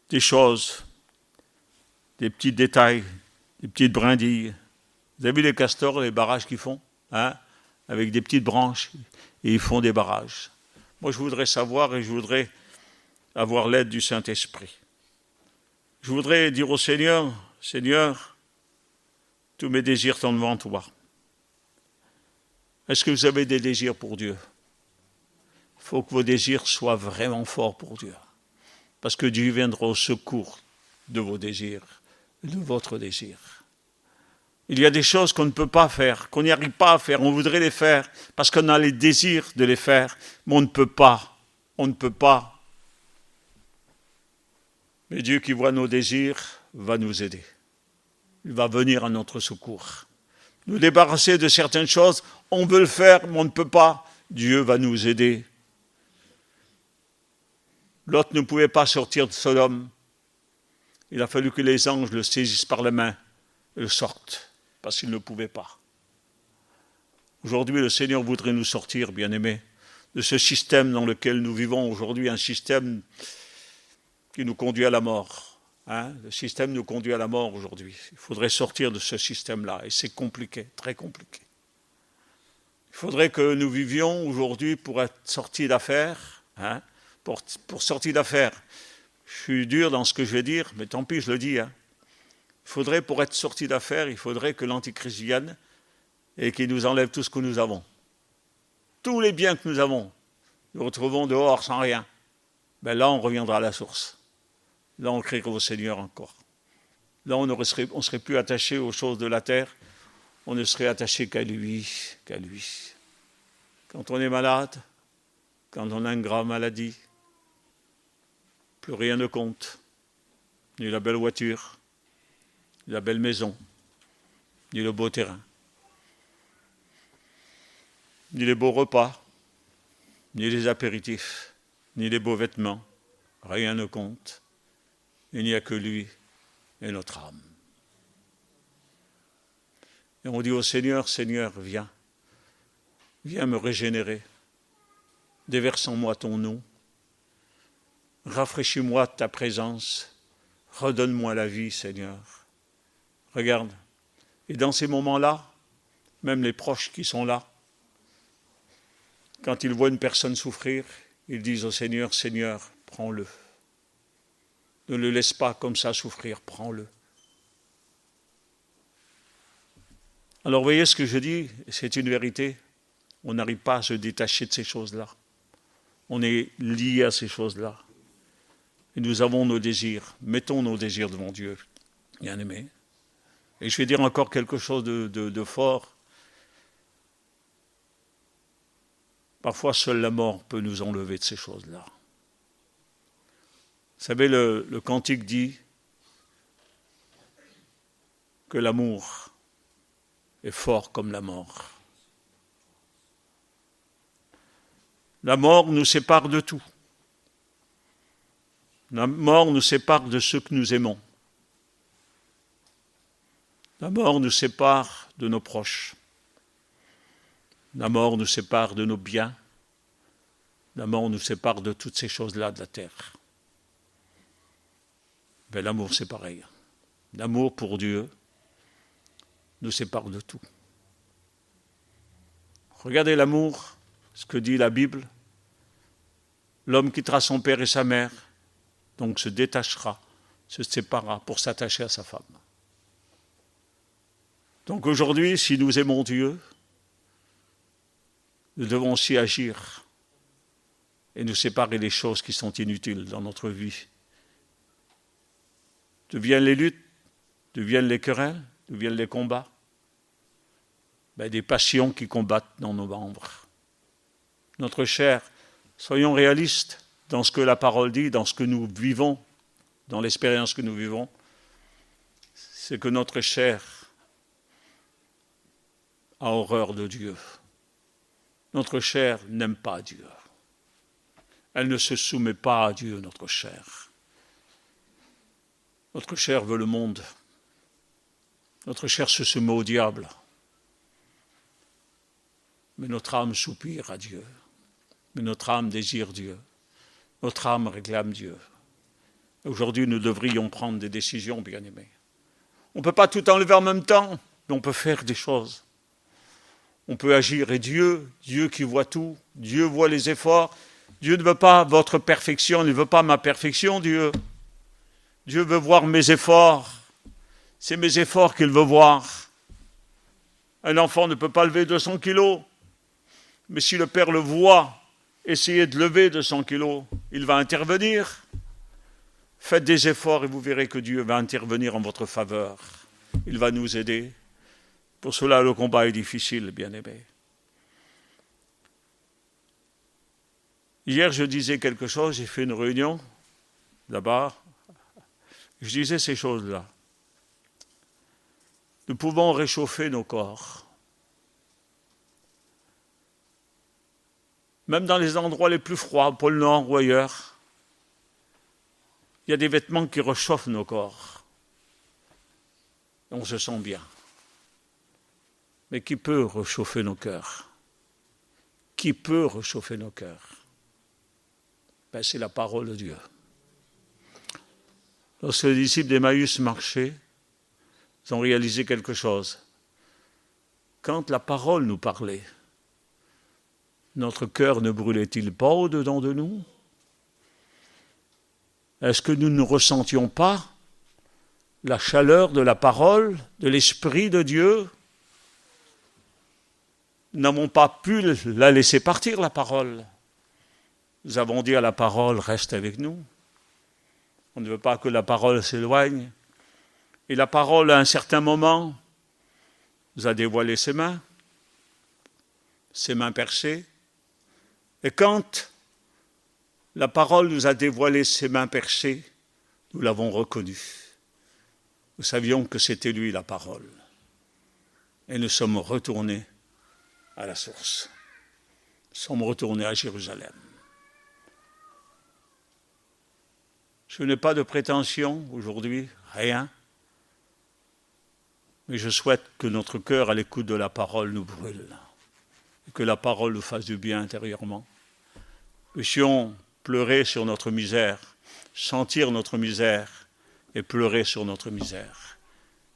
des choses, des petits détails, des petites brindilles. Vous avez vu les castors, les barrages qu'ils font, hein, avec des petites branches, et ils font des barrages. Moi, je voudrais savoir et je voudrais avoir l'aide du Saint-Esprit. Je voudrais dire au Seigneur, Seigneur, tous mes désirs sont devant toi. Est-ce que vous avez des désirs pour Dieu? Il faut que vos désirs soient vraiment forts pour Dieu. Parce que Dieu viendra au secours de vos désirs, de votre désir. Il y a des choses qu'on ne peut pas faire, qu'on n'y arrive pas à faire. On voudrait les faire parce qu'on a les désirs de les faire, mais on ne peut pas. On ne peut pas. Mais Dieu qui voit nos désirs va nous aider. Il va venir à notre secours. nous débarrasser de certaines choses. On veut le faire, mais on ne peut pas. Dieu va nous aider. Lot ne pouvait pas sortir de Sodome. Il a fallu que les anges le saisissent par la main et le sortent, parce qu'il ne pouvait pas. Aujourd'hui, le Seigneur voudrait nous sortir, bien-aimés, de ce système dans lequel nous vivons aujourd'hui, un système qui nous conduit à la mort. Le système nous conduit à la mort aujourd'hui. Il faudrait sortir de ce système-là, et c'est compliqué, très compliqué. Il faudrait que nous vivions aujourd'hui pour être sortis d'affaires, pour sortir d'affaires. Je suis dur dans ce que je vais dire, mais tant pis, je le dis. Il faudrait, pour être sorti d'affaires, il faudrait que l'Antichrist vienne et qu'il nous enlève tout ce que nous avons. Tous les biens que nous avons, nous retrouvons dehors sans rien. Ben là, on reviendra à la source. Là, on criera au Seigneur encore. Là, on ne serait plus attaché aux choses de la terre. On ne serait attaché qu'à lui, qu'à lui. Quand on est malade, quand on a une grave maladie, plus rien ne compte. Ni la belle voiture, ni la belle maison, ni le beau terrain, ni les beaux repas, ni les apéritifs, ni les beaux vêtements. Rien ne compte. Il n'y a que lui et notre âme. Et on dit au Seigneur, Seigneur, viens. Viens me régénérer. Déverse en moi ton nom. Rafraîchis-moi de ta présence. Redonne-moi la vie, Seigneur. Regarde. Et dans ces moments-là, même les proches qui sont là, quand ils voient une personne souffrir, ils disent au Seigneur, Seigneur, prends-le. Ne le laisse pas comme ça souffrir, prends-le. Alors voyez ce que je dis, c'est une vérité. On n'arrive pas à se détacher de ces choses-là. On est lié à ces choses-là. Et nous avons nos désirs. Mettons nos désirs devant Dieu, bien-aimés. Et je vais dire encore quelque chose de fort. Parfois, seule la mort peut nous enlever de ces choses-là. Vous savez, le cantique dit que l'amour est fort comme la mort. La mort nous sépare de tout. La mort nous sépare de ceux que nous aimons. La mort nous sépare de nos proches. La mort nous sépare de nos biens. La mort nous sépare de toutes ces choses-là de la terre. Mais l'amour, c'est pareil. L'amour pour Dieu nous sépare de tout. Regardez l'amour, ce que dit la Bible. L'homme quittera son père et sa mère, donc se détachera, se séparera pour s'attacher à sa femme. Donc aujourd'hui, si nous aimons Dieu, nous devons aussi agir et nous séparer des choses qui sont inutiles dans notre vie. Deviennent les luttes, deviennent les querelles, deviennent les combats, des passions qui combattent dans nos membres. Notre chair, soyons réalistes dans ce que la parole dit, dans ce que nous vivons, dans l'expérience que nous vivons, c'est que notre chair a horreur de Dieu. Notre chair n'aime pas Dieu. Elle ne se soumet pas à Dieu, notre chair. Notre chair veut le monde. Notre chair se soumet au diable. Mais notre âme soupire à Dieu. Mais notre âme désire Dieu. Notre âme réclame Dieu. Aujourd'hui, nous devrions prendre des décisions, bien-aimés. On ne peut pas tout enlever en même temps, mais on peut faire des choses. On peut agir. Et Dieu qui voit tout, Dieu voit les efforts. Dieu ne veut pas votre perfection, il ne veut pas ma perfection, Dieu. Dieu veut voir mes efforts. C'est mes efforts qu'il veut voir. Un enfant ne peut pas lever 200 kilos. Mais si le père le voit, essayez de lever 200 kilos, il va intervenir. Faites des efforts et vous verrez que Dieu va intervenir en votre faveur. Il va nous aider. Pour cela, le combat est difficile, bien-aimés. Hier, je disais quelque chose, j'ai fait une réunion, là-bas. Je disais ces choses-là. nous pouvons réchauffer nos corps. Même dans les endroits les plus froids, au pôle Nord ou ailleurs, il y a des vêtements qui réchauffent nos corps. On se sent bien. Mais qui peut réchauffer nos cœurs? Qui peut réchauffer nos cœurs? C'est la parole de Dieu. Lorsque les disciples d'Emmaüs marchaient, ils ont réalisé quelque chose. Quand la parole nous parlait, notre cœur ne brûlait-il pas au-dedans de nous? Est-ce que nous ne ressentions pas la chaleur de la parole, de l'Esprit de Dieu? Nous n'avons pas pu la laisser partir, la parole. Nous avons dit à la parole, reste avec nous. On ne veut pas que la parole s'éloigne. Et la parole, à un certain moment, nous a dévoilé ses mains percées. Et quand la parole nous a dévoilé ses mains percées, nous l'avons reconnu. Nous savions que c'était lui la parole. Et nous sommes retournés à la source. Nous sommes retournés à Jérusalem. Je n'ai pas de prétention aujourd'hui, rien. Mais je souhaite que notre cœur à l'écoute de la parole nous brûle. Et que la parole nous fasse du bien intérieurement. Puissions pleurer sur notre misère, sentir notre misère et pleurer sur notre misère.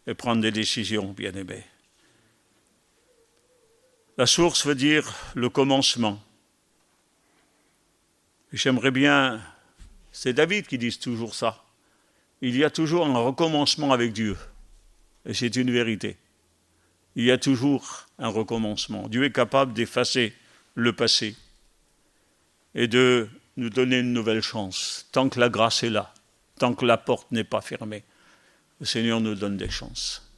Et prendre des décisions, bien-aimés. La source veut dire le commencement. Et j'aimerais bien, c'est David qui dit toujours ça. Il y a toujours un recommencement avec Dieu. Et c'est une vérité. Il y a toujours un recommencement. Dieu est capable d'effacer le passé et de nous donner une nouvelle chance. Tant que la grâce est là, tant que la porte n'est pas fermée, le Seigneur nous donne des chances.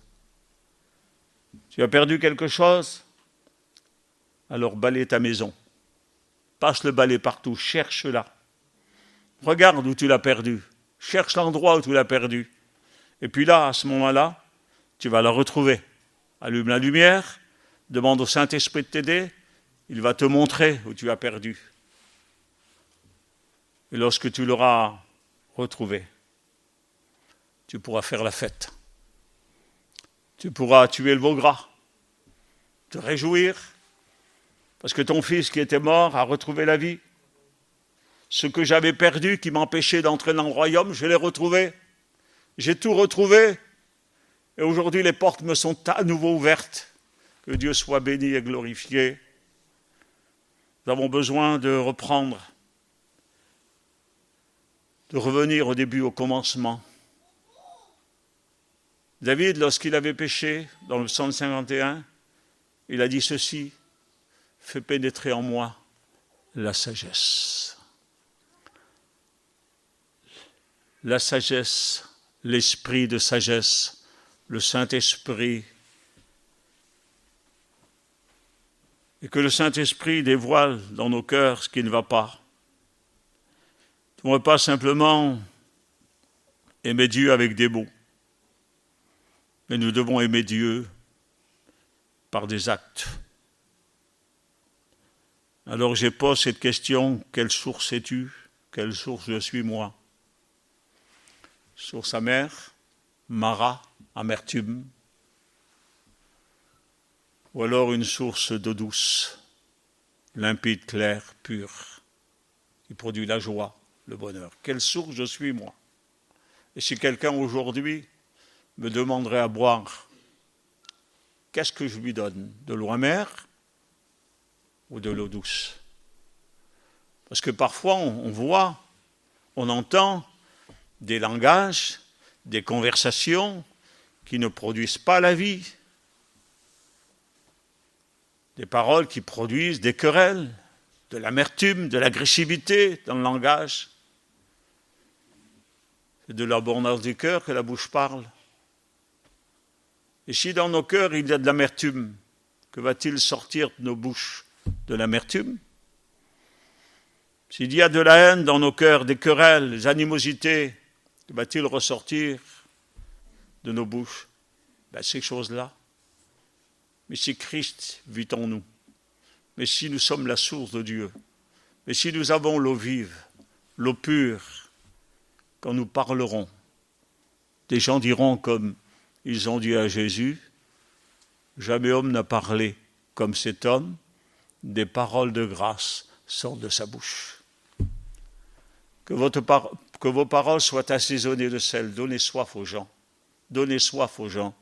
Tu as perdu quelque chose? Alors balaye ta maison. Passe le balai partout, cherche-la. Regarde où tu l'as perdu. Cherche l'endroit où tu l'as perdu. Et puis là, à ce moment-là, tu vas la retrouver. Allume la lumière, demande au Saint-Esprit de t'aider, il va te montrer où tu as perdu. Et lorsque tu l'auras retrouvé, tu pourras faire la fête. Tu pourras tuer le veau gras, te réjouir, parce que ton fils qui était mort a retrouvé la vie. Ce que j'avais perdu, qui m'empêchait d'entrer dans le royaume, je l'ai retrouvé. J'ai tout retrouvé. Et aujourd'hui, les portes me sont à nouveau ouvertes. Que Dieu soit béni et glorifié. Nous avons besoin de reprendre, de revenir au début, au commencement. David, lorsqu'il avait péché, dans le psaume 51, il a dit ceci, « Fais pénétrer en moi la sagesse. » La sagesse, l'esprit de sagesse, le Saint-Esprit. Et que le Saint-Esprit dévoile dans nos cœurs ce qui ne va pas. Nous ne pouvons pas simplement aimer Dieu avec des mots, mais nous devons aimer Dieu par des actes. Alors j'ai posé cette question, quelle source es-tu? Quelle source je suis moi? Source amère, Mara, amertume, ou alors une source d'eau douce, limpide, claire, pure, qui produit la joie, le bonheur. Quelle source je suis moi? Et si quelqu'un aujourd'hui me demanderait à boire, qu'est-ce que je lui donne? De l'eau amère ou de l'eau douce? Parce que parfois on voit, on entend des langages, des conversations qui ne produisent pas la vie. Des paroles qui produisent des querelles, de l'amertume, de l'agressivité dans le langage. C'est de l'abondance du cœur que la bouche parle. Et si dans nos cœurs il y a de l'amertume, que va-t-il sortir de nos bouches? De l'amertume? S'il y a de la haine dans nos cœurs, des querelles, des animosités, que va-t-il ressortir de nos bouches? Ces choses-là. Mais si Christ vit en nous, mais si nous sommes la source de Dieu, mais si nous avons l'eau vive, l'eau pure, quand nous parlerons, des gens diront comme ils ont dit à Jésus, jamais homme n'a parlé comme cet homme, des paroles de grâce sortent de sa bouche. Que vos paroles soient assaisonnées de sel, donnez soif aux gens. Donnez soif aux gens.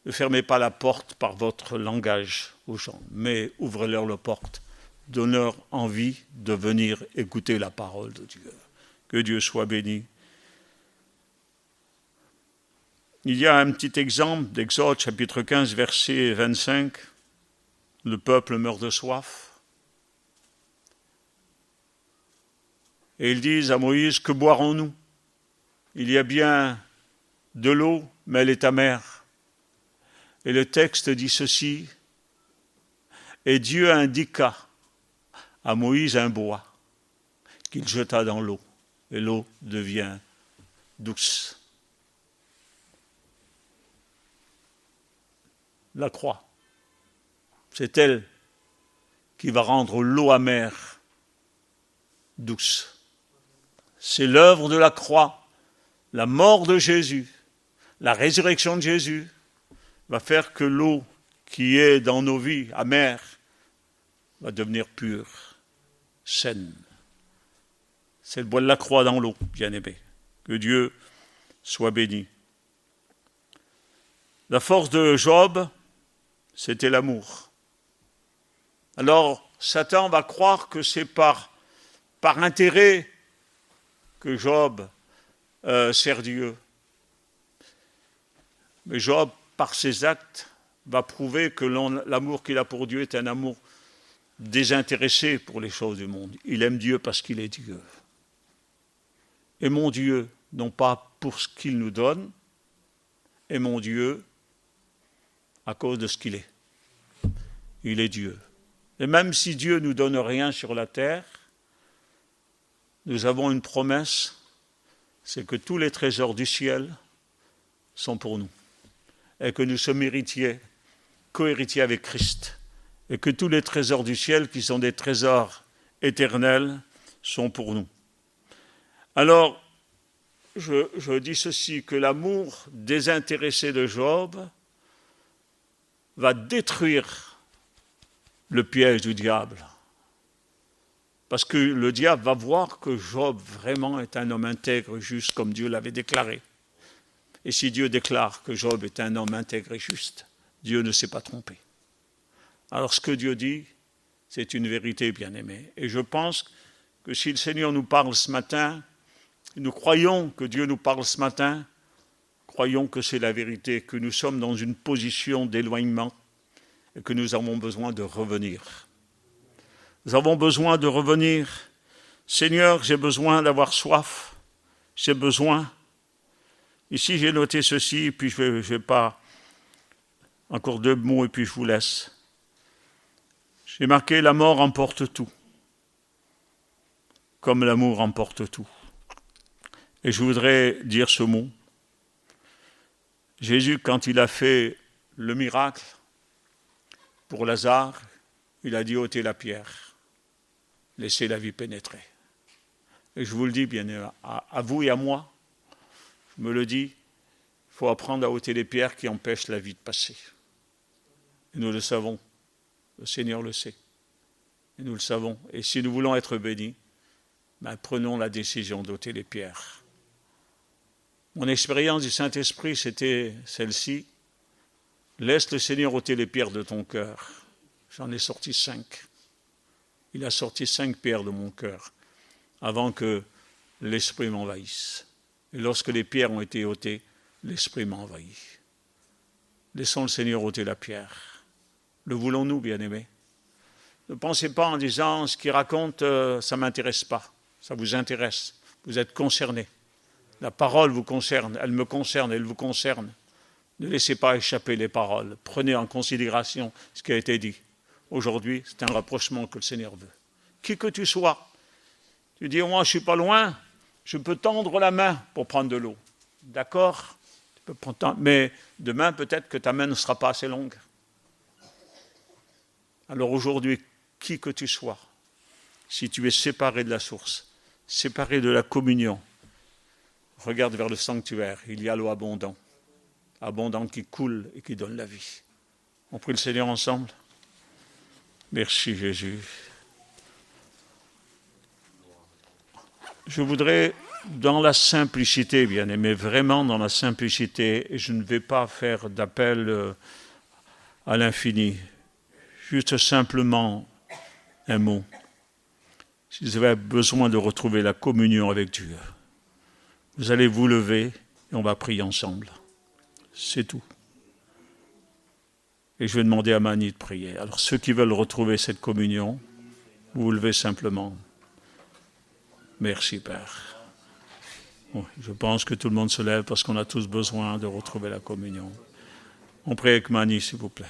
Ne fermez pas la porte par votre langage aux gens, mais ouvrez-leur la porte. Donnez-leur envie de venir écouter la parole de Dieu. Que Dieu soit béni. Il y a un petit exemple d'Exode, chapitre 15, verset 25. Le peuple meurt de soif. Et ils disent à Moïse, que boirons-nous? Il y a bien de l'eau, mais elle est amère. Et le texte dit ceci, et Dieu indiqua à Moïse un bois qu'il jeta dans l'eau, et l'eau devient douce. La croix, c'est elle qui va rendre l'eau amère douce. C'est l'œuvre de la croix, la mort de Jésus, la résurrection de Jésus, va faire que l'eau qui est dans nos vies amère va devenir pure, saine. C'est le bois de la croix dans l'eau, bien-aimé. Que Dieu soit béni. La force de Job, c'était l'amour. Alors, Satan va croire que c'est par intérêt que Job sert Dieu. Mais Job, par ses actes, va prouver que l'amour qu'il a pour Dieu est un amour désintéressé pour les choses du monde. Il aime Dieu parce qu'il est Dieu. Aimons Dieu, non pas pour ce qu'il nous donne, aimons Dieu à cause de ce qu'il est. Il est Dieu. Et même si Dieu ne nous donne rien sur la terre, nous avons une promesse, c'est que tous les trésors du ciel sont pour nous. Et que nous sommes héritiers, co-héritiers avec Christ. Et que tous les trésors du ciel, qui sont des trésors éternels, sont pour nous. Alors, je dis ceci, que l'amour désintéressé de Job va détruire le piège du diable. Parce que le diable va voir que Job vraiment est un homme intègre, juste comme Dieu l'avait déclaré. Et si Dieu déclare que Job est un homme intègre et juste, Dieu ne s'est pas trompé. Alors ce que Dieu dit, c'est une vérité, bien-aimée. Et je pense que si le Seigneur nous parle ce matin, nous croyons que Dieu nous parle ce matin, croyons que c'est la vérité, que nous sommes dans une position d'éloignement et que nous avons besoin de revenir. Nous avons besoin de revenir. Seigneur, j'ai besoin d'avoir soif. J'ai besoin. Ici, j'ai noté ceci, puis je vais pas... Encore 2 mots et puis je vous laisse. J'ai marqué « La mort emporte tout », comme l'amour emporte tout. Et je voudrais dire ce mot. Jésus, quand il a fait le miracle pour Lazare, il a dit « ôtez la pierre, laissez la vie pénétrer ». Et je vous le dis, bien à vous et à moi, je me le dis, il faut apprendre à ôter les pierres qui empêchent la vie de passer. Et nous le savons, le Seigneur le sait. Et nous le savons. Et si nous voulons être bénis, prenons la décision d'ôter les pierres. Mon expérience du Saint-Esprit, c'était celle-ci. Laisse le Seigneur ôter les pierres de ton cœur. J'en ai sorti 5. Il a sorti 5 pierres de mon cœur avant que l'Esprit m'envahisse. Et lorsque les pierres ont été ôtées, l'Esprit m'a envahi. Laissons le Seigneur ôter la pierre. Le voulons-nous, bien-aimés? Ne pensez pas en disant ce qu'il raconte, ça ne m'intéresse pas. Ça vous intéresse. Vous êtes concernés. La parole vous concerne, elle me concerne, elle vous concerne. Ne laissez pas échapper les paroles. Prenez en considération ce qui a été dit. Aujourd'hui, c'est un rapprochement que le Seigneur veut. Qui que tu sois, tu dis, moi je ne suis pas loin, je peux tendre la main pour prendre de l'eau. D'accord? Mais demain, peut-être que ta main ne sera pas assez longue. Alors aujourd'hui, qui que tu sois, si tu es séparé de la source, séparé de la communion, regarde vers le sanctuaire, il y a l'eau abondante qui coule et qui donne la vie. On prie le Seigneur ensemble. Merci Jésus. Je voudrais, dans la simplicité, bien aimé, vraiment dans la simplicité, et je ne vais pas faire d'appel à l'infini, juste simplement un mot. Si vous avez besoin de retrouver la communion avec Dieu, vous allez vous lever et on va prier ensemble. C'est tout. Et je vais demander à Mani de prier. Alors ceux qui veulent retrouver cette communion, vous vous levez simplement. Merci Père. Bon, je pense que tout le monde se lève parce qu'on a tous besoin de retrouver la communion. On prie avec Mani, s'il vous plaît.